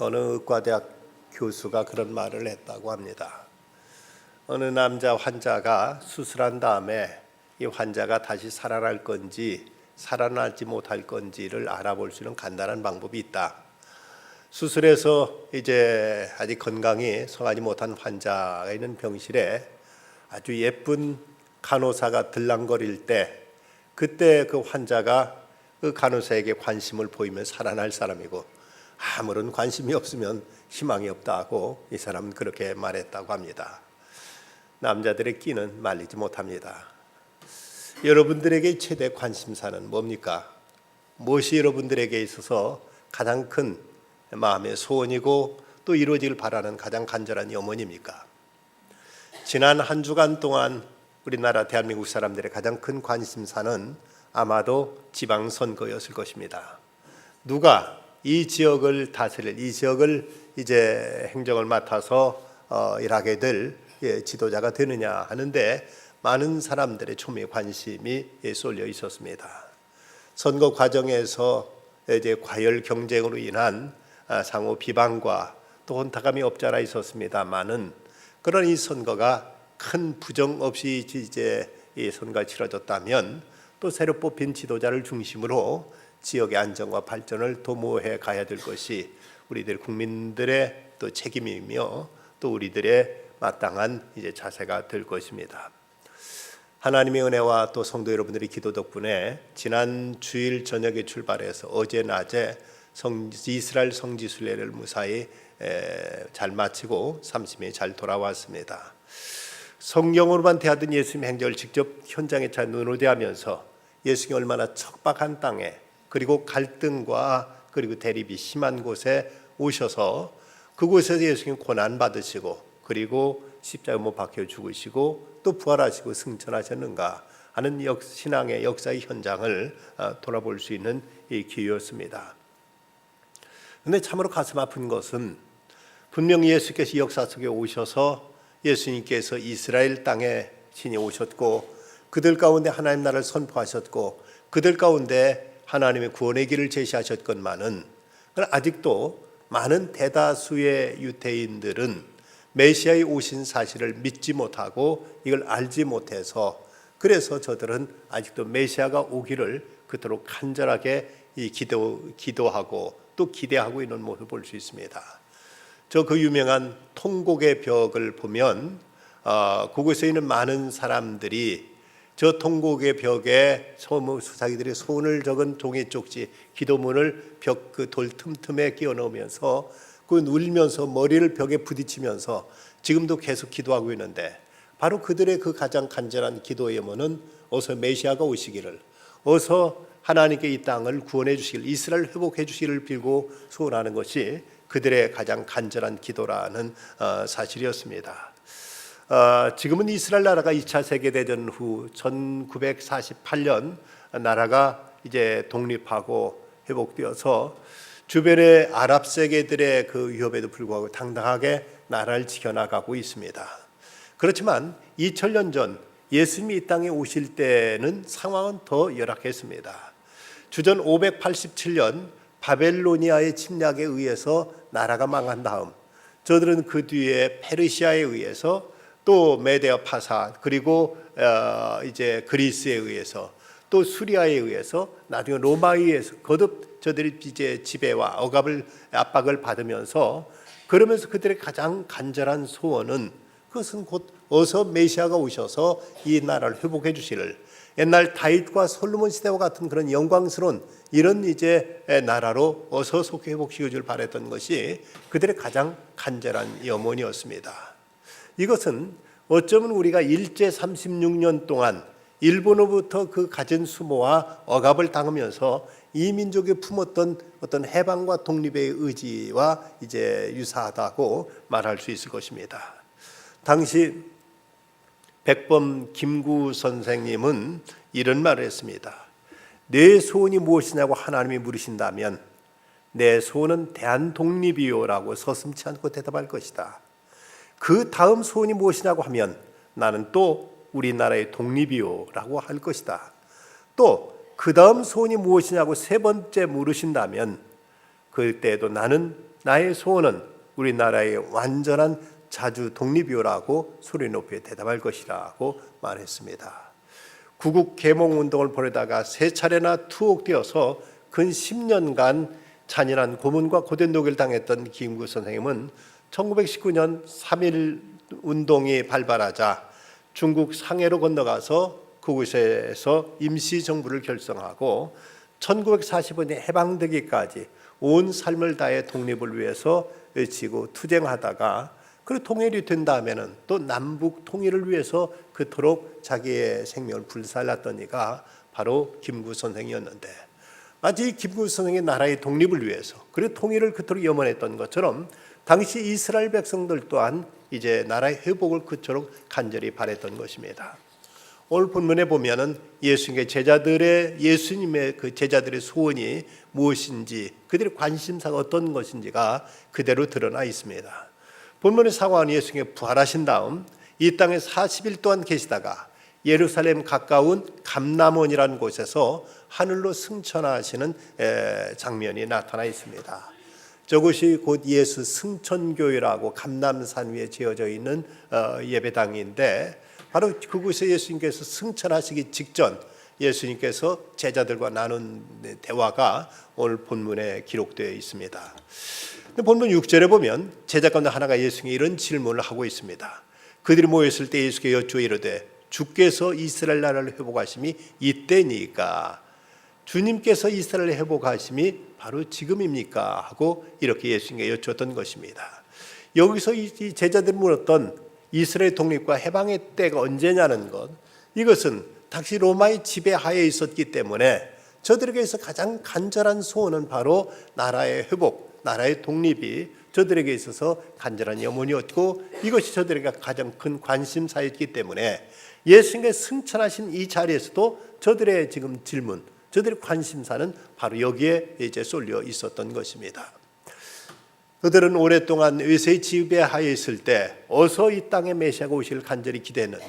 어느 의과대학 교수가 그런 말을 했다고 합니다. 어느 남자 환자가 수술한 다음에 이 환자가 다시 살아날 건지 살아나지 못할 건지를 알아볼 수 있는 간단한 방법이 있다. 수술해서 이제 아직 건강이 성하지 못한 환자가 있는 병실에 아주 예쁜 간호사가 들락거릴 때, 그때 그 환자가 그 간호사에게 관심을 보이면 살아날 사람이고, 아무런 관심이 없으면 희망이 없다고 이 사람은 그렇게 말했다고 합니다. 남자들의 끼는 말리지 못합니다. 여러분들에게 최대 관심사는 뭡니까? 무엇이 여러분들에게 있어서 가장 큰 마음의 소원이고 또 이루어지길 바라는 가장 간절한 염원입니까? 지난 한 주간 동안 우리나라 대한민국 사람들의 가장 큰 관심사는 아마도 지방선거였을 것입니다. 누가 이 지역을 다스릴, 이 지역을 이제 행정을 맡아서 일하게 될 지도자가 되느냐 하는데 많은 사람들의 초미의 관심이 쏠려 있었습니다. 선거 과정에서 이제 과열 경쟁으로 인한 상호 비방과 또 혼탁함이 없지 않아 있었습니다만은, 그런 이 선거가 큰 부정 없이 이제 이 선거가 치러졌다면 또 새로 뽑힌 지도자를 중심으로 지역의 안정과 발전을 도모해 가야 될 것이 우리들 국민들의 또 책임이며 또 우리들의 마땅한 이제 자세가 될 것입니다. 하나님의 은혜와 또 성도 여러분들의 기도 덕분에 지난 주일 저녁에 출발해서 어제 낮에 이스라엘 성지순례를 무사히 잘 마치고 삼심이 잘 돌아왔습니다. 성경으로만 대하던 예수님 행적을 직접 현장에 잘 눈으로 대하면서 예수님이 얼마나 척박한 땅에, 그리고 갈등과 그리고 대립이 심한 곳에 오셔서 그곳에서 예수님이 고난 받으시고 그리고 십자가에 못 박혀 죽으시고 또 부활하시고 승천하셨는가 하는 신앙의 역사의 현장을 돌아볼 수 있는 이 기회였습니다. 그런데 참으로 가슴 아픈 것은 분명히 예수께서 이 역사 속에 오셔서 예수님께서 이스라엘 땅에 친히 오셨고 그들 가운데 하나님 나라를 선포하셨고 그들 가운데 하나님의 구원의 길을 제시하셨건만은, 아직도 많은 대다수의 유대인들은 메시아의 오신 사실을 믿지 못하고 이걸 알지 못해서, 그래서 저들은 아직도 메시아가 오기를 그토록 간절하게 기도하고 또 기대하고 있는 모습을 볼 수 있습니다. 저 그 유명한 통곡의 벽을 보면 그곳에 있는 많은 사람들이 저 통곡의 벽에 수사기들이 손을 적은 종이 쪽지 기도문을 벽 그 돌 틈틈에 끼워 넣으면서 그 울면서 머리를 벽에 부딪히면서 지금도 계속 기도하고 있는데, 바로 그들의 그 가장 간절한 기도의 염원은 어서 메시아가 오시기를, 어서 하나님께 이 땅을 구원해 주시기를, 이스라엘 회복해 주시기를 빌고 소원하는 것이 그들의 가장 간절한 기도라는 사실이었습니다. 지금은 이스라엘 나라가 2차 세계대전 후 1948년 나라가 이제 독립하고 회복되어서 주변의 아랍 세계들의 그 위협에도 불구하고 당당하게 나라를 지켜나가고 있습니다. 그렇지만 2000년 전 예수님이 이 땅에 오실 때는 상황은 더 열악했습니다. 주전 587년 바벨로니아의 침략에 의해서 나라가 망한 다음 저들은 그 뒤에 페르시아에 의해서 또 메데아 파사, 그리고 이제 그리스에 의해서 또 수리아에 의해서 나중에 로마에 의해서 거듭 저들이 이제 지배와 압박을 받으면서, 그러면서 그들의 가장 간절한 소원은 그것은 곧 어서 메시아가 오셔서 이 나라를 회복해 주시를, 옛날 다윗과 솔로몬 시대와 같은 그런 영광스러운 이런 이제 나라로 어서 속히 회복시켜 줄 바랬던 것이 그들의 가장 간절한 염원이었습니다. 이것은 어쩌면 우리가 일제 36년 동안 일본으로부터 그 갖은 수모와 억압을 당하면서 이 민족이 품었던 어떤 해방과 독립의 의지와 이제 유사하다고 말할 수 있을 것입니다. 당시 백범 김구 선생님은 이런 말을 했습니다. 내 소원이 무엇이냐고 하나님이 물으신다면 내 소원은 대한독립이요라고 서슴지 않고 대답할 것이다. 그 다음 소원이 무엇이냐고 하면 나는 또 우리나라의 독립이요라고 할 것이다. 또 그 다음 소원이 무엇이냐고 세 번째 물으신다면 그때도 나의 소원은 우리나라의 완전한 자주 독립이오라고 소리 높여 대답할 것이라고 말했습니다. 구국 개몽운동을 벌이다가 3차례나 투옥되어서 근 10년간 잔인한 고문과 고된 노역을 당했던 김구 선생님은 1919년 3.1 운동이 발발하자 중국 상해로 건너가서 그곳에서 임시정부를 결성하고 1945년 해방되기까지 온 삶을 다해 독립을 위해서 외치고 투쟁하다가 그리고 통일이 된 다음에는 또 남북 통일을 위해서 그토록 자기의 생명을 불살랐던 이가 바로 김구 선생이었는데, 마치 김구 선생의 나라의 독립을 위해서 그리고 통일을 그토록 염원했던 것처럼 당시 이스라엘 백성들 또한 이제 나라의 회복을 그토록 간절히 바랬던 것입니다. 오늘 본문에 보면은 예수님의 제자들의 소원이 무엇인지, 그들의 관심사가 어떤 것인지가 그대로 드러나 있습니다. 본문에 사고한 예수님이 부활하신 다음 이 땅에 40일 동안 계시다가 예루살렘 가까운 감람원이라는 곳에서 하늘로 승천하시는 장면이 나타나 있습니다. 저곳이 곧 예수 승천교회라고 감람산 위에 지어져 있는 예배당인데, 바로 그곳에 예수님께서 승천하시기 직전 예수님께서 제자들과 나눈 대화가 오늘 본문에 기록되어 있습니다. 본문 6절에 보면 제자 가운데 하나가 예수님께 이런 질문을 하고 있습니다. 그들이 모였을 때 예수께 여쭈어 이르되 주께서 이스라엘 나라를 회복하심이 이때니까, 주님께서 이스라엘을 회복하심이 바로 지금입니까? 하고 이렇게 예수님께 여쭈었던 것입니다. 여기서 이 제자들이 물었던 이스라엘 독립과 해방의 때가 언제냐는 것, 이것은 당시 로마의 지배하에 있었기 때문에 저들에게서 가장 간절한 소원은 바로 나라의 회복, 나라의 독립이 저들에게 있어서 간절한 염원이었고, 이것이 저들에게 가장 큰 관심사였기 때문에 예수님께 승천하신 이 자리에서도 저들의 지금 질문, 저들의 관심사는 바로 여기에 이제 쏠려 있었던 것입니다. 그들은 오랫동안 외세의 지배하에 있을 때 어서 이 땅에 메시아가 오시길 간절히 기대했는데,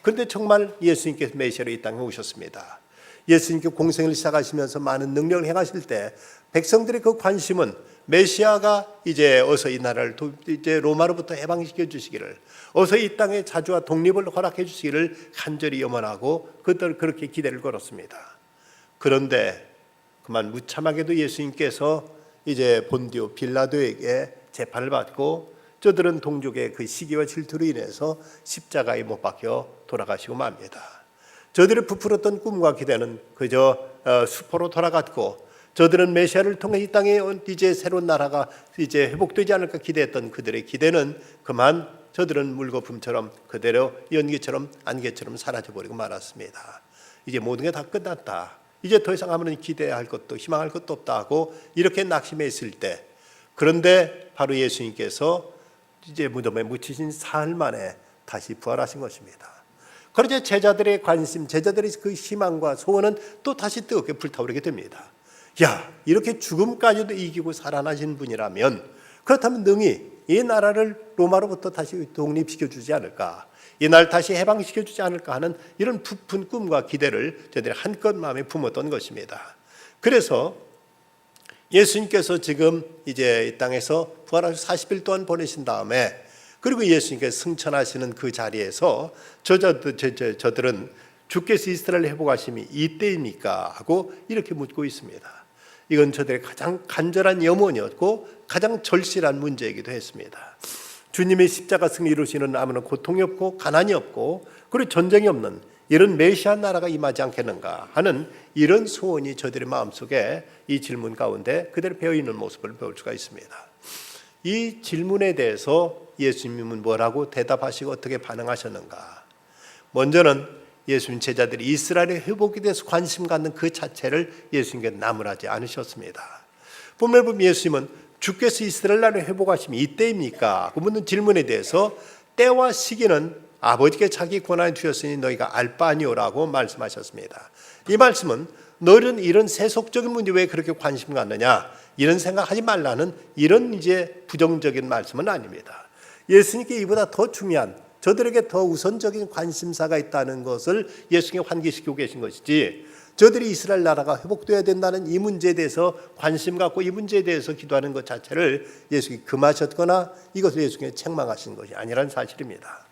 그런데 정말 예수님께서 메시아로 이 땅에 오셨습니다. 예수님께 공생을 시작하시면서 많은 능력을 행하실 때 백성들의 그 관심은 메시아가 이제 어서 이 나라를 이제 로마로부터 해방시켜 주시기를, 어서 이 땅에 자주와 독립을 허락해 주시기를 간절히 염원하고 그들 그렇게 기대를 걸었습니다. 그런데 그만 무참하게도 예수님께서 이제 본디오 빌라도에게 재판을 받고 저들은 동족의 그 시기와 질투로 인해서 십자가에 못 박혀 돌아가시고 맙니다. 저들의 부풀었던 꿈과 기대는 그저 수포로 돌아갔고, 저들은 메시아를 통해 이 땅에 이제 새로운 나라가 이제 회복되지 않을까 기대했던 그들의 기대는 그만 저들은 물거품처럼 그대로 연기처럼 안개처럼 사라져버리고 말았습니다. 이제 모든 게 다 끝났다, 이제 더 이상 아무런 기대할 것도 희망할 것도 없다 하고 이렇게 낙심해 있을 때, 그런데 바로 예수님께서 이제 무덤에 묻히신 사흘 만에 다시 부활하신 것입니다. 그러자 제자들의 관심, 제자들의 그 희망과 소원은 또 다시 뜨겁게 불타오르게 됩니다. 야, 이렇게 죽음까지도 이기고 살아나신 분이라면 그렇다면 능히 이 나라를 로마로부터 다시 독립시켜 주지 않을까, 이 나라를 다시 해방시켜 주지 않을까 하는 이런 부푼 꿈과 기대를 저들이 한껏 마음에 품었던 것입니다. 그래서 예수님께서 지금 이제 이 땅에서 부활하셔서 40일 동안 보내신 다음에, 그리고 예수님께서 승천하시는 그 자리에서 저들은 주께서 이스라엘을 회복하심이 이때입니까? 하고 이렇게 묻고 있습니다. 이건 저들의 가장 간절한 염원이었고 가장 절실한 문제이기도 했습니다. 주님의 십자가 승리 이루시는 아무런 고통이 없고 가난이 없고 그리고 전쟁이 없는 이런 메시아 나라가 임하지 않겠는가 하는 이런 소원이 저들의 마음속에 이 질문 가운데 그대로 배어있는 모습을 배울 수가 있습니다. 이 질문에 대해서 예수님은 뭐라고 대답하시고 어떻게 반응하셨는가? 먼저는 예수님 제자들이 이스라엘의 회복에 대해서 관심 갖는 그 자체를 예수님께 나무라지 않으셨습니다. 본문에 보면 예수님은 주께서 이스라엘 나라를 회복하심이 이때입니까? 그 묻는 질문에 대해서 때와 시기는 아버지께 자기 권한을 주셨으니 너희가 알 바 아니오라고 말씀하셨습니다. 이 말씀은 너희는 이런 세속적인 문제에 왜 그렇게 관심 갖느냐, 이런 생각하지 말라는 이런 이제 부정적인 말씀은 아닙니다. 예수님께 이보다 더 중요한, 저들에게 더 우선적인 관심사가 있다는 것을 예수님께 환기시키고 계신 것이지, 저들이 이스라엘 나라가 회복되어야 된다는 이 문제에 대해서 관심 갖고 이 문제에 대해서 기도하는 것 자체를 예수님이 금하셨거나 이것을 예수님이 책망하신 것이 아니라는 사실입니다.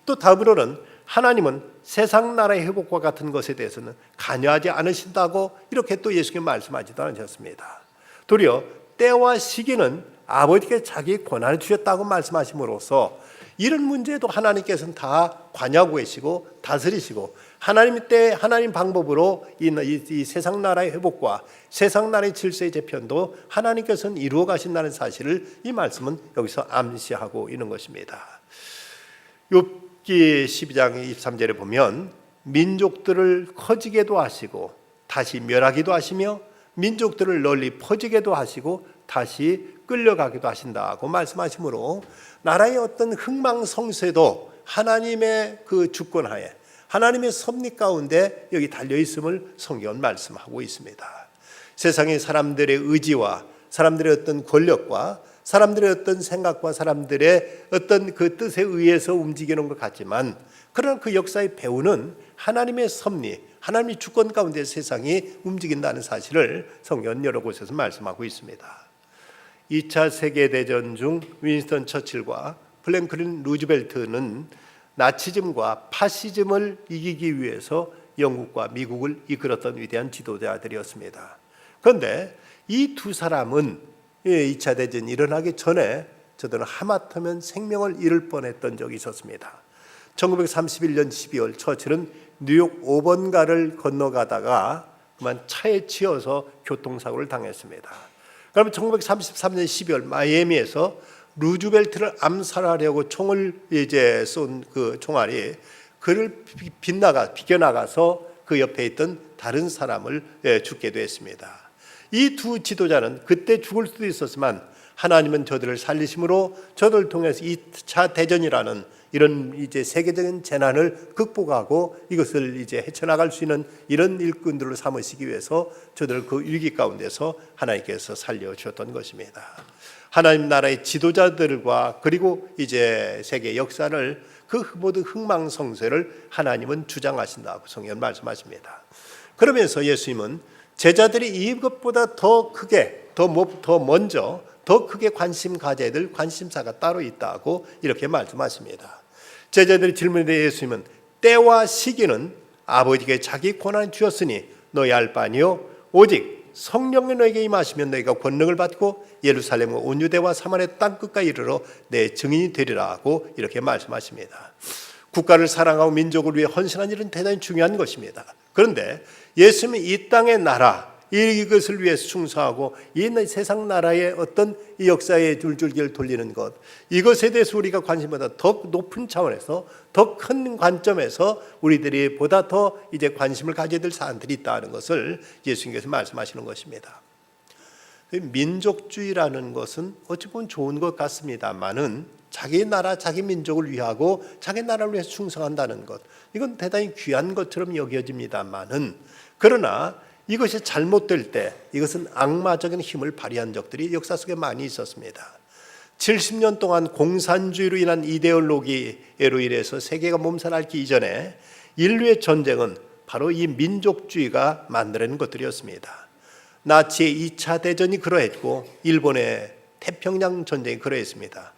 또 더불어는 하나님은 세상 나라의 회복과 같은 것에 대해서는 관여하지 않으신다고 이렇게 또 예수님이 말씀하지도 않으셨습니다. 도리어 때와 시기는 아버지께 자기 권한을 주셨다고 말씀하심으로써 이런 문제도 하나님께서는 다 관여하고 계시고 다스리시고 하나님 때 하나님 방법으로 이 세상 나라의 회복과 세상 나라의 질서의 재편도 하나님께서는 이루어 가신다는 사실을 이 말씀은 여기서 암시하고 있는 것입니다. 욥기 12장 23절에 보면 민족들을 커지게도 하시고 다시 멸하기도 하시며 민족들을 널리 퍼지게도 하시고 다시 끌려가기도 하신다고 말씀하시므로 나라의 어떤 흥망성쇠도 하나님의 그 주권하에 하나님의 섭리 가운데 여기 달려 있음을 성경은 말씀하고 있습니다. 세상의 사람들의 의지와 사람들의 어떤 권력과 사람들의 어떤 생각과 사람들의 어떤 그 뜻에 의해서 움직이는 것 같지만 그러나 그 역사의 배후는 하나님의 섭리, 하나님의 주권 가운데 세상이 움직인다는 사실을 성경은 여러 곳에서 말씀하고 있습니다. 2차 세계대전 중 윈스턴 처칠과 프랭클린 루즈벨트는 나치즘과 파시즘을 이기기 위해서 영국과 미국을 이끌었던 위대한 지도자들이었습니다. 그런데 이 두 사람은 2차 대전이 일어나기 전에 저들은 하마터면 생명을 잃을 뻔했던 적이 있었습니다. 1931년 12월 처칠은 뉴욕 5번가를 건너가다가 그만 차에 치여서 교통사고를 당했습니다. 그러면 1933년 12월 마이애미에서 루즈벨트를 암살하려고 총을 쏜 그 총알이 그를 비껴나가서 그 옆에 있던 다른 사람을 죽게 됐습니다. 이 두 지도자는 그때 죽을 수도 있었지만 하나님은 저들을 살리심으로 저들을 통해서 2차 대전이라는 이런 이제 세계적인 재난을 극복하고 이것을 이제 헤쳐나갈 수 있는 이런 일꾼들을 삼으시기 위해서 저들을 그 위기 가운데서 하나님께서 살려주셨던 것입니다. 하나님 나라의 지도자들과 그리고 이제 세계 역사를 그 모든 흥망성쇠를 하나님은 주장하신다고 성경은 말씀하십니다. 그러면서 예수님은 제자들이 이것보다 더 크게 더 먼저 더 크게 관심 가져야 될 관심사가 따로 있다고 이렇게 말씀하십니다. 제자들이 질문에 예수님은 때와 시기는 아버지께 자기 권한을 주었으니 너희 알 바니요 오직 성령이 너에게 임하시면 너희가 권능을 받고 예루살렘과 온 유대와 사마리아 땅 끝까지 이르러 내 증인이 되리라고 이렇게 말씀하십니다. 국가를 사랑하고 민족을 위해 헌신한 일은 대단히 중요한 것입니다. 그런데 예수님이 이 땅의 나라 이것을 위해서 충성하고 이 세상 나라의 어떤 이 역사의 줄줄기를 돌리는 것 이것에 대해서 우리가 관심보다 더 높은 차원에서 더 큰 관점에서 우리들이 보다 더 이제 관심을 가져야 될 사안들이 있다는 것을 예수님께서 말씀하시는 것입니다. 민족주의라는 것은 어찌 보면 좋은 것 같습니다만은 자기 나라 자기 민족을 위하고 자기 나라를 위해서 충성한다는 것 이건 대단히 귀한 것처럼 여겨집니다만은 그러나 이것이 잘못될 때 이것은 악마적인 힘을 발휘한 적들이 역사 속에 많이 있었습니다. 70년 동안 공산주의로 인한 이데올로기로 인해서 세계가 몸살 앓기 이전에 인류의 전쟁은 바로 이 민족주의가 만들어낸 것들이었습니다. 나치의 2차 대전이 그러했고 일본의 태평양 전쟁이 그러했습니다.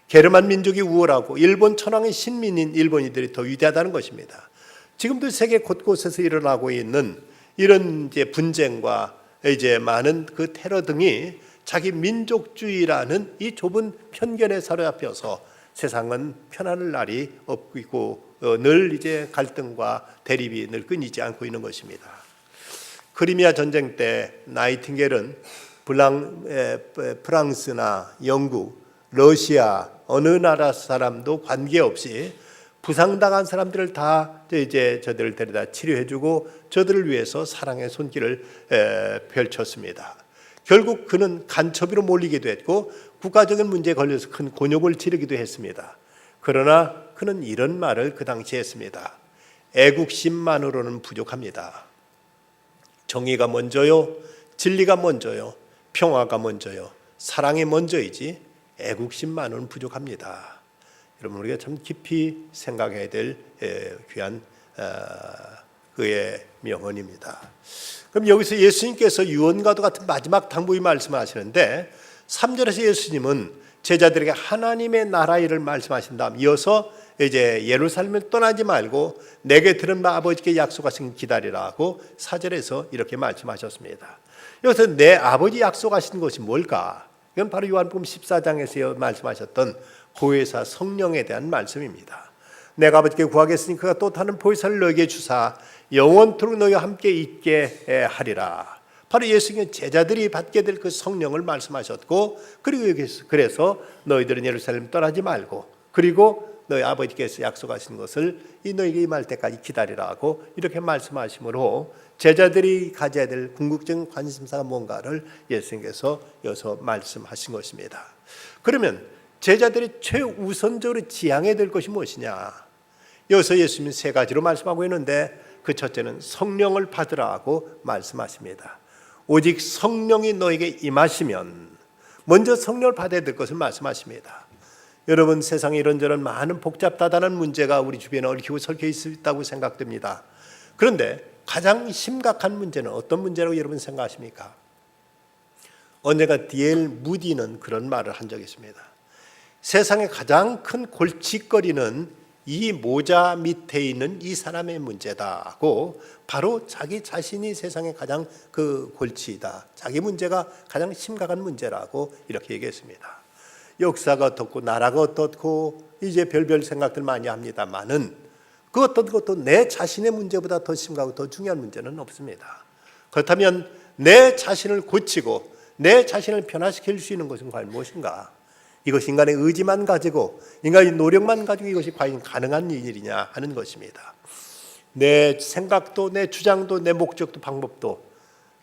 게르만 민족이 우월하고 일본 천황의 신민인 일본인들이 더 위대하다는 것입니다. 지금도 세계 곳곳에서 일어나고 있는 이런 이제 분쟁과 이제 많은 그 테러 등이 자기 민족주의라는 이 좁은 편견에 사로잡혀서 세상은 편안할 날이 없고 늘 이제 갈등과 대립이 늘 끊이지 않고 있는 것입니다. 크리미아 전쟁 때 나이팅게일은 프랑스나 영국, 러시아 어느 나라 사람도 관계없이 부상당한 사람들을 다 이제 저들을 데려다 치료해주고 저들을 위해서 사랑의 손길을 펼쳤습니다. 결국 그는 간첩으로 몰리기도 했고 국가적인 문제에 걸려서 큰 곤욕을 치르기도 했습니다. 그러나 그는 이런 말을 그 당시에 했습니다. 애국심만으로는 부족합니다. 정의가 먼저요, 진리가 먼저요, 평화가 먼저요, 사랑이 먼저이지 애국심만으로는 부족합니다. 여러분 우리가 참 깊이 생각해야 될 귀한 그의 명언입니다. 그럼 여기서 예수님께서 유언과도 같은 마지막 당부의 말씀을 하시는데 3절에서 예수님은 제자들에게 하나님의 나라 일을 말씀하신 다음 이어서 이제 예루살렘을 떠나지 말고 내게 들은 바 아버지께 약속하신 기다리라 하고 4절에서 이렇게 말씀하셨습니다. 여기서 내 아버지 약속하신 것이 뭘까? 이건 바로 요한복음 14장에서 말씀하셨던 보혜사 성령에 대한 말씀입니다. 내가 아버지께 구하겠으니 그가 또 다른 보혜사를 너에게 주사 영원토록 너희와 함께 있게 하리라. 바로 예수님의 제자들이 받게 될 그 성령을 말씀하셨고, 그리고 여기서 그래서 너희들은 예루살렘 떠나지 말고, 그리고 너희 아버지께서 약속하신 것을 너희에게 임할 때까지 기다리라 하고 이렇게 말씀하심으로 제자들이 가져야 될 궁극적인 관심사가 뭔가를 예수님께서 여기서 말씀하신 것입니다. 그러면 제자들이 최우선적으로 지향해야 될 것이 무엇이냐? 여기서 예수님은 세 가지로 말씀하고 있는데 그 첫째는 성령을 받으라 하고 말씀하십니다. 오직 성령이 너에게 임하시면 먼저 성령을 받아야 될 것을 말씀하십니다. 여러분, 세상에 이런저런 많은 복잡다단한 문제가 우리 주변에 얽히고 설켜 있다고 생각됩니다. 그런데 가장 심각한 문제는 어떤 문제라고 여러분 생각하십니까? 언젠가 D.L. 무디는 그런 말을 한 적이 있습니다. 세상에 가장 큰 골칫거리는 이 모자 밑에 있는 이 사람의 문제다고, 바로 자기 자신이 세상에 가장 그 골치이다, 자기 문제가 가장 심각한 문제라고 이렇게 얘기했습니다. 역사가 어떻고 나라가 어떻고 이제 별별 생각들 많이 합니다만은 그 어떤 것도 내 자신의 문제보다 더 심각하고 더 중요한 문제는 없습니다. 그렇다면 내 자신을 고치고 내 자신을 변화시킬 수 있는 것은 과연 무엇인가? 이것이 인간의 의지만 가지고 인간의 노력만 가지고 이것이 과연 가능한 일이냐 하는 것입니다. 내 생각도 내 주장도 내 목적도 방법도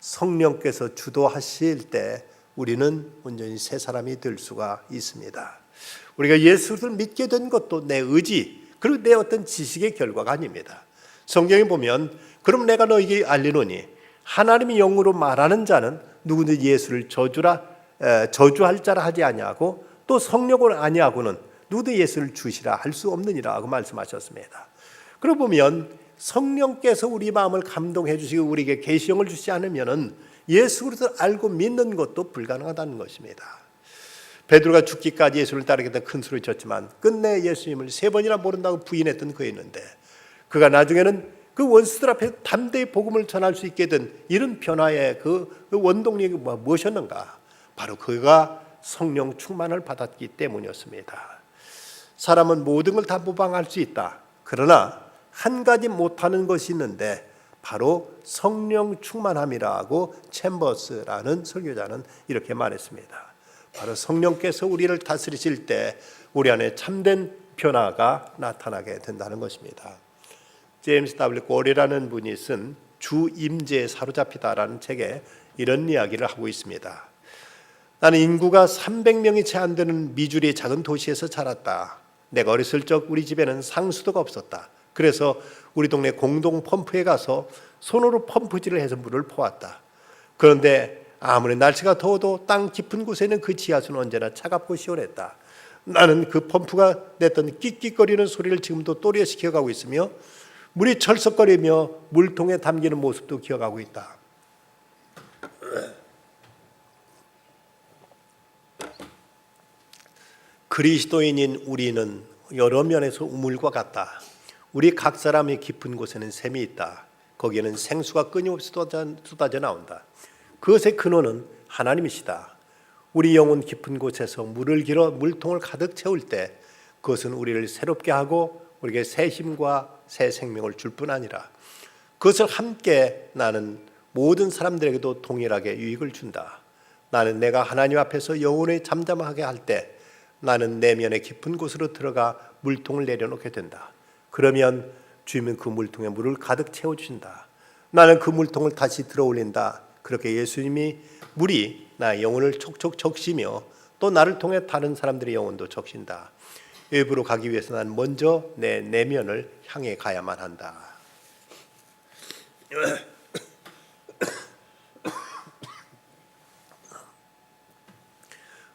성령께서 주도하실 때 우리는 온전히 새 사람이 될 수가 있습니다. 우리가 예수를 믿게 된 것도 내 의지 그리고 내 어떤 지식의 결과가 아닙니다. 성경에 보면 그럼 내가 너에게 알리노니 하나님이 영으로 말하는 자는 누구든지 예수를 저주할 자라 하지 아니하고 또 성령을 아니하고는 누구든지 예수를 주시라 할 수 없느니라 하고 말씀하셨습니다. 그러고 보면 성령께서 우리 마음을 감동해 주시고 우리에게 계시형을 주시지 않으면은 예수 그리스도를 알고 믿는 것도 불가능하다는 것입니다. 베드로가 죽기까지 예수를 따르겠다 큰 소리 쳤지만 끝내 예수님을 3번이나 모른다고 부인했던 그였는데, 그가 나중에는 그 원수들 앞에 담대히 복음을 전할 수 있게 된 이런 변화의 그 원동력이 무엇이었는가? 바로 그가 성령 충만을 받았기 때문이었습니다. 사람은 모든 걸 다 모방할 수 있다. 그러나 한 가지 못하는 것이 있는데 바로 성령 충만함이라고 챔버스라는 설교자는 이렇게 말했습니다. 바로 성령께서 우리를 다스리실 때 우리 안에 참된 변화가 나타나게 된다는 것입니다. 제임스 W. 골이라는 분이 쓴 주 임재에 사로잡히다라는 책에 이런 이야기를 하고 있습니다. 나는 인구가 300명이 채 안 되는 미주리의 작은 도시에서 자랐다. 내가 어렸을 적 우리 집에는 상수도가 없었다. 그래서 우리 동네 공동 펌프에 가서 손으로 펌프질을 해서 물을 퍼왔다. 그런데 아무리 날씨가 더워도 땅 깊은 곳에 있는 그 지하수는 언제나 차갑고 시원했다. 나는 그 펌프가 냈던 끽끽거리는 소리를 지금도 또렷이 기억하고 있으며 물이 철썩거리며 물통에 담기는 모습도 기억하고 있다. 그리스도인인 우리는 여러 면에서 우물과 같다. 우리 각 사람의 깊은 곳에는 샘이 있다. 거기에는 생수가 끊임없이 쏟아져 나온다. 그것의 근원은 하나님이시다. 우리 영혼 깊은 곳에서 물을 길어 물통을 가득 채울 때 그것은 우리를 새롭게 하고 우리에게 새 힘과 새 생명을 줄 뿐 아니라 그것을 함께 나는 모든 사람들에게도 동일하게 유익을 준다. 나는 내가 하나님 앞에서 영혼이 잠잠하게 할 때 나는 내면의 깊은 곳으로 들어가 물통을 내려놓게 된다. 그러면 주님은 그 물통에 물을 가득 채워주신다. 나는 그 물통을 다시 들어올린다. 그렇게 예수님이 물이 나의 영혼을 촉촉 적시며 또 나를 통해 다른 사람들의 영혼도 적신다. 외부로 가기 위해서 난 먼저 내 내면을 향해 가야만 한다.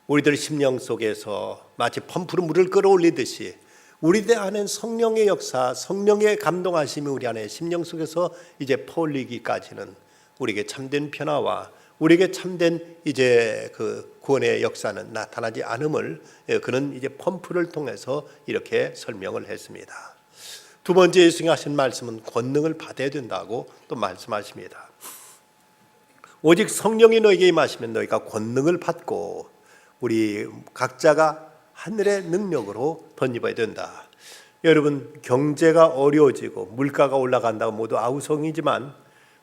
우리들 심령 속에서 마치 펌프로 물을 끌어올리듯이 우리들 안에 성령의 역사, 성령의 감동하심이 우리 안에 심령 속에서 이제 퍼올리기까지는 우리에게 참된 변화와 우리에게 참된 이제 그 구원의 역사는 나타나지 않음을 그는 이제 펌프를 통해서 이렇게 설명을 했습니다. 두 번째 예수님이 하신 말씀은 권능을 받아야 된다고 또 말씀하십니다. 오직 성령이 너에게 임하시면 너희가 권능을 받고 우리 각자가 하늘의 능력으로 덧입어야 된다. 여러분, 경제가 어려워지고 물가가 올라간다고 모두 아우성이지만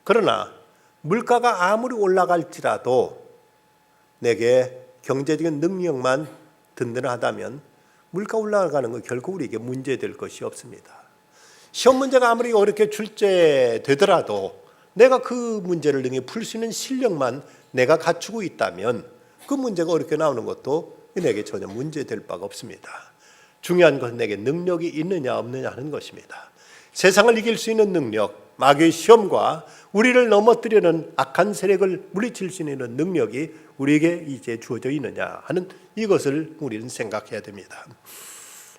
그러나 물가가 아무리 올라갈지라도 내게 경제적인 능력만 든든하다면 물가 올라가는 건 결코 우리에게 문제될 것이 없습니다. 시험 문제가 아무리 어렵게 출제되더라도 내가 그 문제를 능히 풀 수 있는 실력만 내가 갖추고 있다면 그 문제가 어렵게 나오는 것도 내게 전혀 문제될 바가 없습니다. 중요한 것은 내게 능력이 있느냐 없느냐 하는 것입니다. 세상을 이길 수 있는 능력, 마귀의 시험과 우리를 넘어뜨리는 악한 세력을 물리칠 수 있는 능력이 우리에게 이제 주어져 있느냐 하는 이것을 우리는 생각해야 됩니다.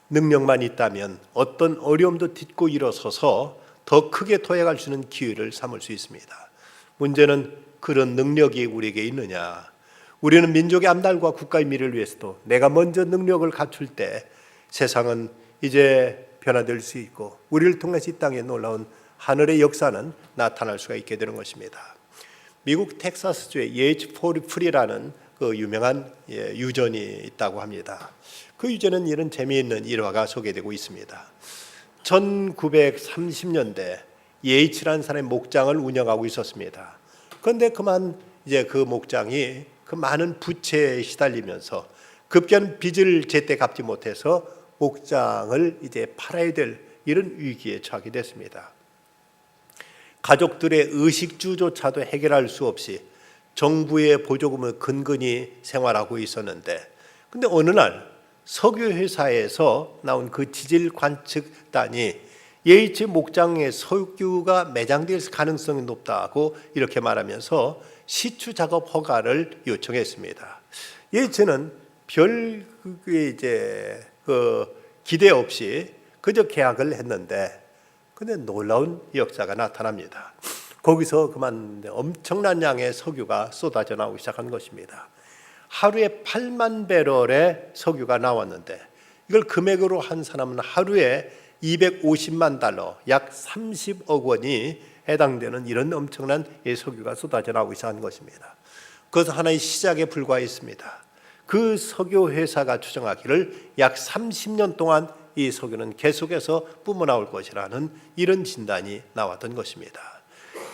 능력만 있다면 어떤 어려움도 딛고 일어서서 더 크게 도약할 수 있는 기회를 삼을 수 있습니다. 문제는 그런 능력이 우리에게 있느냐. 우리는 민족의 앞날과 국가의 미래를 위해서도 내가 먼저 능력을 갖출 때 세상은 이제 변화될 수 있고 우리를 통해서 이 땅에 놀라운 하늘의 역사는 나타날 수가 있게 되는 것입니다. 미국 텍사스주에 예이츠 프리라는 그 유명한 유전이 있다고 합니다. 그 유전은 이런 재미있는 일화가 소개되고 있습니다. 1930년대 예이츠라는 사람의 목장을 운영하고 있었습니다. 그런데 그만 이제 그 목장이 그 많은 부채에 시달리면서 급기야는 빚을 제때 갚지 못해서 목장을 이제 팔아야 될 이런 위기에 처하게 됐습니다. 가족들의 의식주조차도 해결할 수 없이 정부의 보조금을 근근히 생활하고 있었는데 근데 어느 날 석유회사에서 나온 그 지질 관측단이 예이츠 목장에 석유가 매장될 가능성이 높다고 이렇게 말하면서 시추 작업 허가를 요청했습니다. 예이츠는 별 이제 그 기대 없이 그저 계약을 했는데 근데 놀라운 역사가 나타납니다. 거기서 그만 엄청난 양의 석유가 쏟아져 나오기 시작한 것입니다. 하루에 8만 배럴의 석유가 나왔는데 이걸 금액으로 한 사람은 하루에 250만 달러, 약 30억 원이 해당되는 이런 엄청난 석유가 쏟아져 나오기 시작한 것입니다. 그것은 하나의 시작에 불과했습니다. 그 석유 회사가 추정하기를 약 30년 동안 이 석유는 계속해서 뿜어나올 것이라는 이런 진단이 나왔던 것입니다.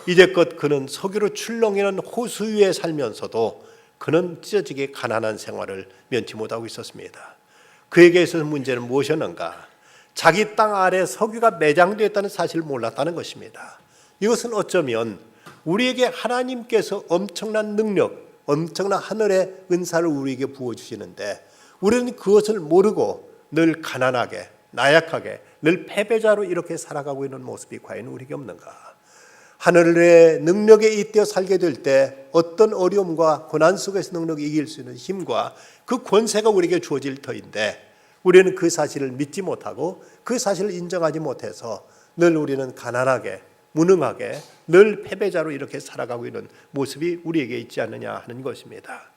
이제껏 그는 석유로 출렁이는 호수 위에 살면서도 그는 찢어지게 가난한 생활을 면치 못하고 있었습니다. 그에게 있어서 문제는 무엇이었는가? 자기 땅 아래 석유가 매장되었다는 사실을 몰랐다는 것입니다. 이것은 어쩌면 우리에게 하나님께서 엄청난 능력, 엄청난 하늘의 은사를 우리에게 부어주시는데 우리는 그것을 모르고 늘 가난하게, 나약하게, 늘 패배자로 이렇게 살아가고 있는 모습이 과연 우리에게 없는가? 하늘의 능력에 잇대어 살게 될 때 어떤 어려움과 고난 속에서 능력이 이길 수 있는 힘과 그 권세가 우리에게 주어질 터인데 우리는 그 사실을 믿지 못하고 그 사실을 인정하지 못해서 늘 우리는 가난하게, 무능하게, 늘 패배자로 이렇게 살아가고 있는 모습이 우리에게 있지 않느냐 하는 것입니다.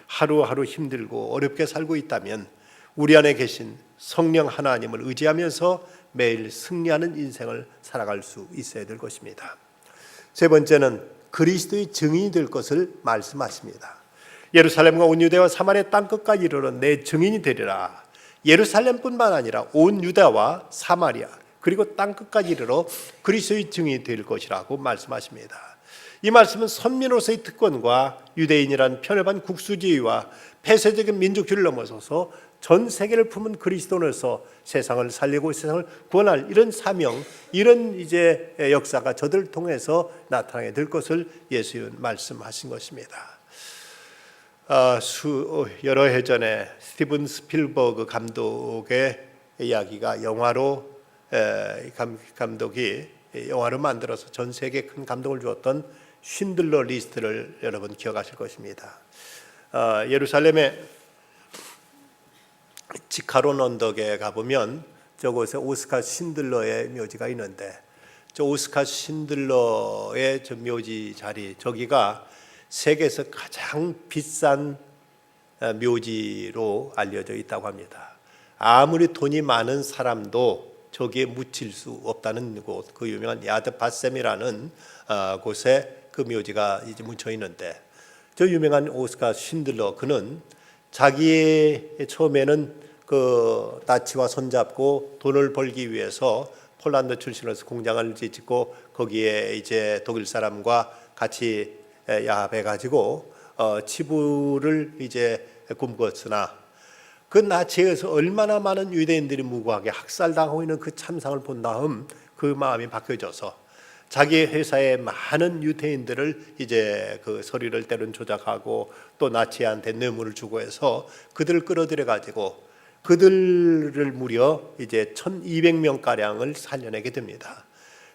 하루하루 힘들고 어렵게 살고 있다면 우리 안에 계신 성령 하나님을 의지하면서 매일 승리하는 인생을 살아갈 수 있어야 될 것입니다. 세 번째는 그리스도의 증인이 될 것을 말씀하십니다. 예루살렘과 온 유대와 사마리아 땅끝까지 이르러 내 증인이 되리라. 예루살렘뿐만 아니라 온 유다와 사마리아 그리고 땅끝까지 이르러 그리스도의 증인이 될 것이라고 말씀하십니다. 이 말씀은 선민으로서의 특권과 유대인이란 편협한 국수주의와 폐쇄적인 민족주의를 넘어서서 전 세계를 품은 그리스도로서 세상을 살리고 세상을 구원할 이런 사명, 이런 이제 역사가 저들을 통해서 나타나게 될 것을 예수님은 말씀하신 것입니다. 여러 해 전에 스티븐 스필버그 감독의 이야기가 영화로 감독이 영화를 만들어서 전 세계에 큰 감동을 주었던 쉰들러 리스트를 여러분 기억하실 것입니다. 예루살렘의 지카론 언덕에 가보면 저곳에 오스카 신들러의 묘지가 있는데 저 오스카 신들러의 저 묘지 자리 저기가 세계에서 가장 비싼 묘지로 알려져 있다고 합니다. 아무리 돈이 많은 사람도 저기에 묻힐 수 없다는 곳, 그 유명한 야드 바셈이라는 곳에 그 묘지가 이제 묻혀 있는데 저 유명한 오스카 신들러 그는 자기의 처음에는 그 나치와 손잡고 돈을 벌기 위해서 폴란드 출신으로서 공장을 짓고 거기에 이제 독일 사람과 같이 야합해 가지고 치부를 이제 꿈꿨으나 그 나치에서 얼마나 많은 유대인들이 무고하게 학살당하고 있는 그 참상을 본 다음 그 마음이 바뀌어져서 자기 회사의 많은 유대인들을 이제 그 서류를 때론 조작하고 또 나치한테 뇌물을 주고 해서 그들을 끌어들여 가지고 그들을 무려 이제 1200명 가량을 살려내게 됩니다.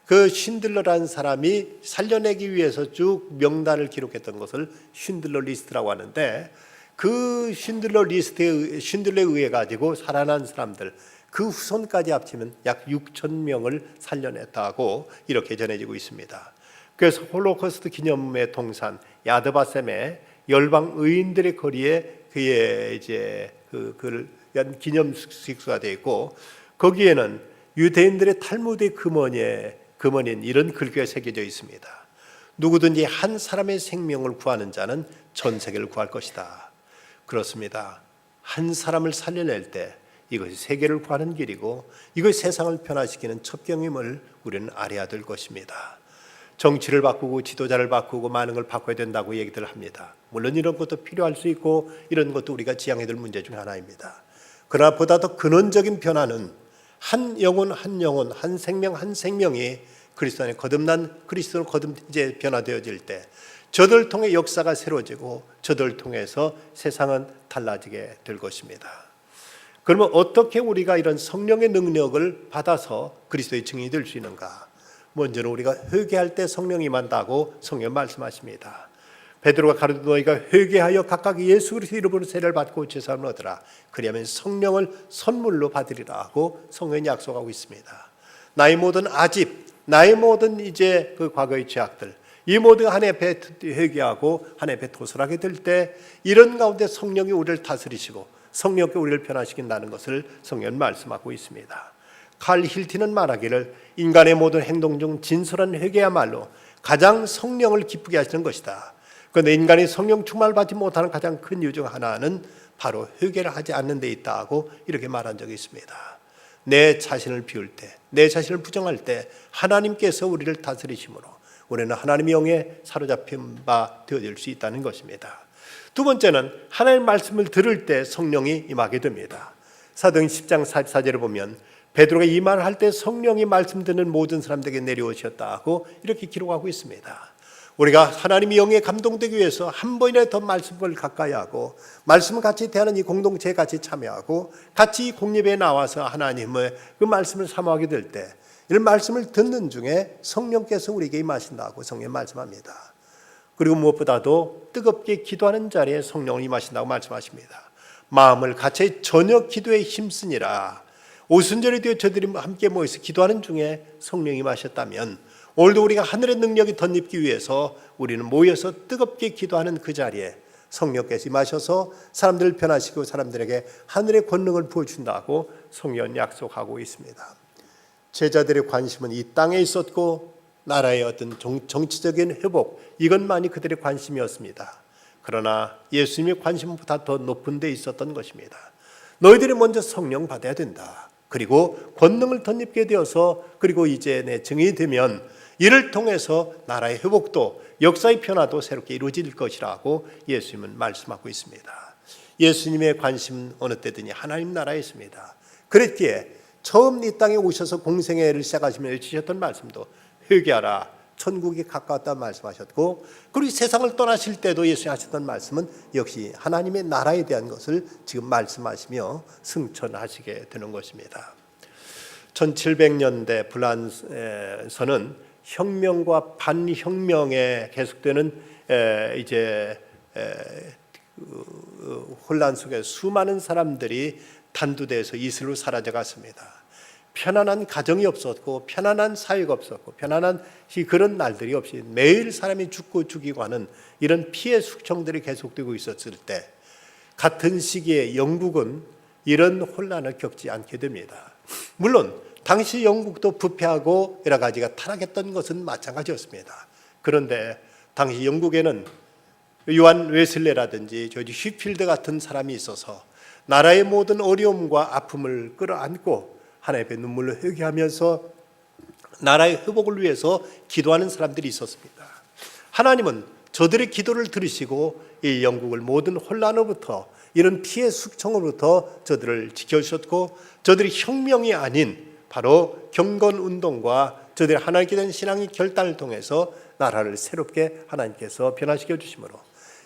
그 쉰들러라는 사람이 살려내기 위해서 쭉 명단을 기록했던 것을 쉰들러 리스트라고 하는데 그 쉰들러에 의해 가지고 살아난 사람들 그 후손까지 합치면 약 6,000명을 살려냈다고 이렇게 전해지고 있습니다. 그래서 홀로코스트 기념의 동산 야드바셈의 열방 의인들의 거리에 그의 이제 그를 위한 기념 숙소가 되어 있고 거기에는 유대인들의 탈무드의 금원인 이런 글귀가 새겨져 있습니다. 누구든지 한 사람의 생명을 구하는 자는 전 세계를 구할 것이다. 그렇습니다. 한 사람을 살려낼 때 이것이 세계를 구하는 길이고 이것이 세상을 변화시키는 첩경임을 우리는 알아야 될 것입니다. 정치를 바꾸고 지도자를 바꾸고 많은 걸 바꿔야 된다고 얘기들 합니다. 물론 이런 것도 필요할 수 있고 이런 것도 우리가 지향해야 될 문제 중 하나입니다. 그러나 보다 더 근원적인 변화는 한 영혼 한 영혼 한 생명 한 생명이 그리스도 안에 거듭난 그리스도로 이제 변화되어질 때 저들을 통해 역사가 새로워지고 저들을 통해서 세상은 달라지게 될 것입니다. 그러면 어떻게 우리가 이런 성령의 능력을 받아서 그리스도의 증인이 될 수 있는가? 먼저는 우리가 회개할 때 성령이 임한다고 성경 말씀하십니다. 베드로가 가르쳐 너희가 회개하여 각각 예수 그리스도의 이름으로 세례를 받고 죄사함을 얻으라. 그리하면 성령을 선물로 받으리라 하고 성경이 약속하고 있습니다. 나의 모든 아집, 나의 모든 이제 그 과거의 죄악들, 이 모든 하나님 앞에 회개하고 하나님 앞에 도설하게 될 때 이런 가운데 성령이 우리를 다스리시고 성령께 우리를 변화시킨다는 것을 성경은 말씀하고 있습니다. 칼 힐티는 말하기를 인간의 모든 행동 중 진솔한 회개야말로 가장 성령을 기쁘게 하시는 것이다. 그런데 인간이 성령 충만을 받지 못하는 가장 큰 이유 중 하나는 바로 회개를 하지 않는 데 있다고 이렇게 말한 적이 있습니다. 내 자신을 비울 때, 내 자신을 부정할 때 하나님께서 우리를 다스리심으로 우리는 하나님의 영에 사로잡힌 바 되어질 수 있다는 것입니다. 두 번째는 하나님의 말씀을 들을 때 성령이 임하게 됩니다. 사도행 10장 44절을 보면 베드로가 이 말을 할 때 성령이 말씀 듣는 모든 사람들에게 내려오셨다고 이렇게 기록하고 있습니다. 우리가 하나님의 영에 감동되기 위해서 한 번이라도 더 말씀을 가까이 하고 말씀을 같이 대하는 이 공동체에 같이 참여하고 같이 공예배에 나와서 하나님의 그 말씀을 사모하게 될 때 이런 말씀을 듣는 중에 성령께서 우리에게 임하신다고 성경에 말씀합니다. 그리고 무엇보다도 뜨겁게 기도하는 자리에 성령을 임하신다고 말씀하십니다. 마음을 같이 저녁 기도에 힘쓰니라. 오순절에 되어 저들이 함께 모여서 기도하는 중에 성령이 임하셨다면 오늘도 우리가 하늘의 능력이 덧입기 위해서 우리는 모여서 뜨겁게 기도하는 그 자리에 성령께서 임하셔서 사람들을 변화시키고 사람들에게 하늘의 권능을 부어준다고 성경은 약속하고 있습니다. 제자들의 관심은 이 땅에 있었고 나라의 어떤 정치적인 회복 이것만이 그들의 관심이었습니다. 그러나 예수님의 관심보다 더 높은 데 있었던 것입니다. 너희들이 먼저 성령 받아야 된다. 그리고 권능을 덧입게 되어서 그리고 이제 내 증인이 되면 이를 통해서 나라의 회복도 역사의 변화도 새롭게 이루어질 것이라고 예수님은 말씀하고 있습니다. 예수님의 관심은 어느 때든지 하나님 나라에 있습니다. 그랬기에 처음 이 땅에 오셔서 공생애를 시작하시며 해주셨던 말씀도 회개하라 천국이 가까웠다 말씀하셨고 그리고 세상을 떠나실 때도 예수님 하셨던 말씀은 역시 하나님의 나라에 대한 것을 지금 말씀하시며 승천하시게 되는 것입니다. 1700년대 불란서는 혁명과 반혁명에 계속되는 혼란 속에 수많은 사람들이 단두대에서 이슬로 사라져 갔습니다. 편안한 가정이 없었고 편안한 사회가 없었고 편안한 그런 날들이 없이 매일 사람이 죽고 죽이고 하는 이런 피해 숙청들이 계속되고 있었을 때 같은 시기에 영국은 이런 혼란을 겪지 않게 됩니다. 물론 당시 영국도 부패하고 여러 가지가 타락했던 것은 마찬가지였습니다. 그런데 당시 영국에는 요한 웨슬레라든지 조지 휘필드 같은 사람이 있어서 나라의 모든 어려움과 아픔을 끌어안고 하나님 앞에 눈물로 회개하면서 나라의 회복을 위해서 기도하는 사람들이 있었습니다. 하나님은 저들의 기도를 들으시고 이 영국을 모든 혼란으로부터 이런 피해 숙청으로부터 저들을 지켜주셨고 저들이 혁명이 아닌 바로 경건운동과 저들의 하나님께 대한 신앙의 결단을 통해서 나라를 새롭게 하나님께서 변화시켜 주심으로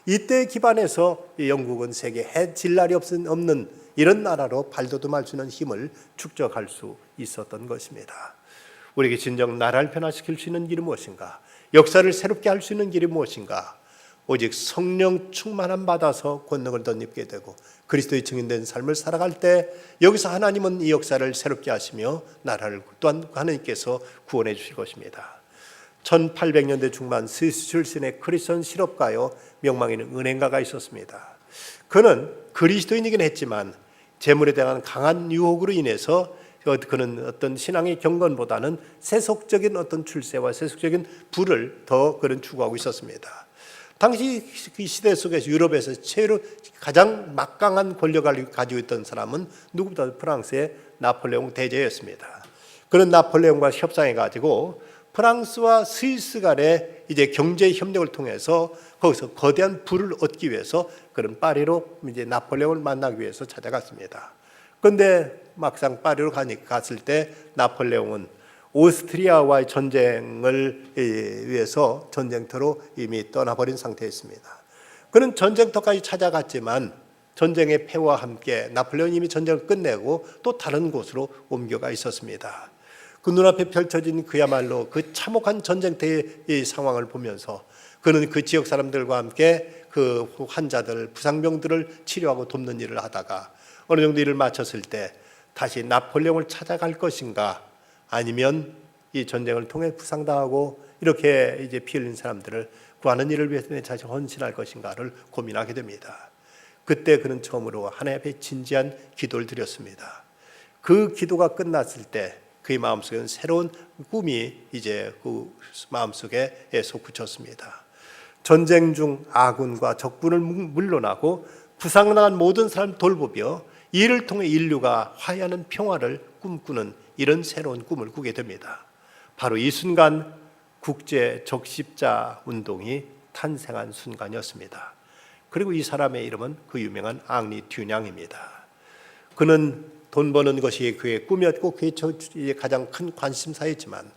이때 기반에서 영국은 세계 해질 날이 없는 이런 나라로 발돋움할 수 있는 힘을 축적할 수 있었던 것입니다. 우리에게 진정 나라를 변화시킬 수 있는 길이 무엇인가? 역사를 새롭게 할 수 있는 길이 무엇인가? 오직 성령 충만함 받아서 권능을 덧입게 되고 그리스도의 증인된 삶을 살아갈 때 여기서 하나님은 이 역사를 새롭게 하시며 나라를 또한 하나님께서 구원해 주실 것입니다. 1800년대 중반 스위스 출신의 크리스천 실업가요 명망 있는 은행가가 있었습니다. 그는 그리스도인이긴 했지만 재물에 대한 강한 유혹으로 인해서 그는 어떤 신앙의 경건보다는 세속적인 어떤 출세와 세속적인 부를 더 그는 추구하고 있었습니다. 당시 그 시대 속에서 유럽에서 최로 가장 막강한 권력을 가지고 있던 사람은 누구보다 프랑스의 나폴레옹 대제였습니다. 그런 나폴레옹과 협상해 가지고 프랑스와 스위스 간의 이제 경제 협력을 통해서 거기서 거대한 부를 얻기 위해서 그런 파리로 이제 나폴레옹을 만나기 위해서 찾아갔습니다. 그런데 막상 파리로 갔을 때 나폴레옹은 오스트리아와의 전쟁을 위해서 전쟁터로 이미 떠나버린 상태였습니다. 그는 전쟁터까지 찾아갔지만 전쟁의 패와 함께 나폴레옹이 이미 전쟁을 끝내고 또 다른 곳으로 옮겨가 있었습니다. 그 눈앞에 펼쳐진 그야말로 그 참혹한 전쟁터의 상황을 보면서 그는 그 지역 사람들과 함께 그 환자들, 부상병들을 치료하고 돕는 일을 하다가 어느 정도 일을 마쳤을 때 다시 나폴레옹을 찾아갈 것인가 아니면 이 전쟁을 통해 부상당하고 이렇게 이제 피 흘린 사람들을 구하는 일을 위해서 내 자신을 헌신할 것인가를 고민하게 됩니다. 그때 그는 처음으로 하나님 앞에 진지한 기도를 드렸습니다. 그 기도가 끝났을 때 그의 마음속에는 새로운 꿈이 이제 그 마음속에 솟구쳤습니다. 전쟁 중 아군과 적군을 물러나고 부상당한 모든 사람을 돌보며 이를 통해 인류가 화해하는 평화를 꿈꾸는 이런 새로운 꿈을 꾸게 됩니다. 바로 이 순간 국제 적십자 운동이 탄생한 순간이었습니다. 그리고 이 사람의 이름은 그 유명한 앙리 듀냥입니다. 그는 돈 버는 것이 그의 꿈이었고 그의 가장 큰 관심사였지만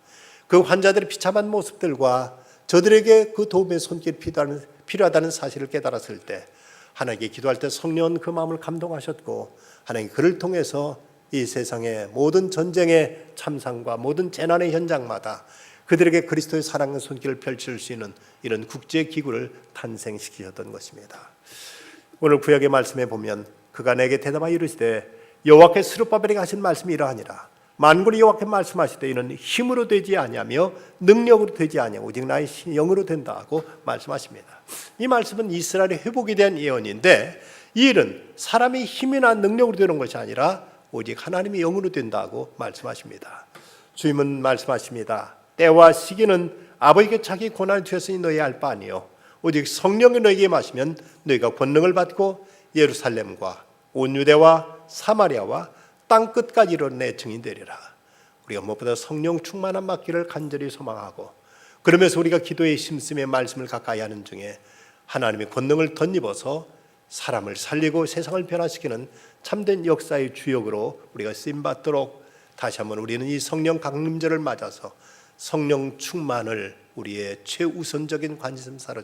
그 환자들의 비참한 모습들과 저들에게 그 도움의 손길이 필요하다는 사실을 깨달았을 때 하나님께 기도할 때 성령은 그 마음을 감동하셨고 하나님 그를 통해서 이 세상의 모든 전쟁의 참상과 모든 재난의 현장마다 그들에게 그리스도의 사랑의 손길을 펼칠 수 있는 이런 국제기구를 탄생시키셨던 것입니다. 오늘 구약의 말씀에 보면 그가 내게 대답하여 이르시되 여호와께 스룹바벨에게 하신 말씀이 이러하니라. 만군의 여호와께 말씀하시되 이는 힘으로 되지 아니하며 능력으로 되지 아니하고 오직 나의 영으로 된다고 말씀하십니다. 이 말씀은 이스라엘의 회복에 대한 예언인데 이 일은 사람의 힘이나 능력으로 되는 것이 아니라 오직 하나님의 영으로 된다고 말씀하십니다. 주님은 말씀하십니다. 때와 시기는 아버지께 자기 고난을 주셨으니 너희 알 바 아니요 오직 성령이 너희에게 마시면 너희가 권능을 받고 예루살렘과 온 유대와 사마리아와 땅 끝까지 이르러 내 증인 되리라. 우리가 무엇보다 성령 충만한 받기를 간절히 소망하고 그러면서 우리가 기도의 심씀의 말씀을 가까이 하는 중에 하나님의 권능을 덧입어서 사람을 살리고 세상을 변화시키는 참된 역사의 주역으로 우리가 쓰임받도록 다시 한번 우리는 이 성령 강림절을 맞아서 성령 충만을 우리의 최우선적인 관심사로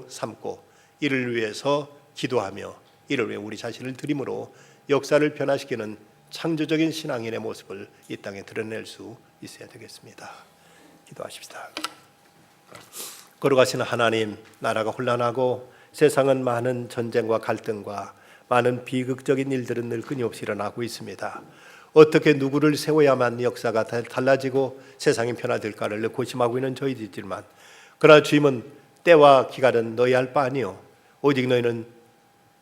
삼고 이를 위해서 기도하며 이를 위해 우리 자신을 드림으로 역사를 변화시키는 창조적인 신앙인의 모습을 이 땅에 드러낼 수 있어야 되겠습니다. 기도하십시다. 거룩하신 하나님, 나라가 혼란하고 세상은 많은 전쟁과 갈등과 많은 비극적인 일들은 늘 끊임없이 일어나고 있습니다. 어떻게 누구를 세워야만 역사가 달라지고 세상이 변화될까를 고심하고 있는 저희들이지만, 그러나 주님은 때와 기간은 너희 알 바 아니요 오직 너희는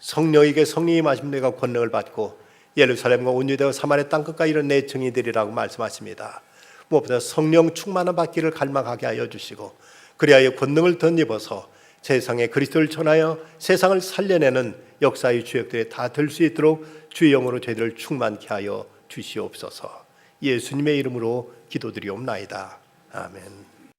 성령에게 성령이 마시면 내가 권능을 받고 예루살렘과 온 유대와 사마리아 땅 끝까지 이런 내 증인이 되리라고 말씀하십니다. 무엇보다 성령 충만한 받기를 갈망하게 하여 주시고, 그리하여 권능을 덧입어서 세상에 그리스도를 전하여 세상을 살려내는 역사의 주역들이 다 될 수 있도록 주의 영으로 저희들을 충만케 하여 주시옵소서. 예수님의 이름으로 기도드리옵나이다. 아멘.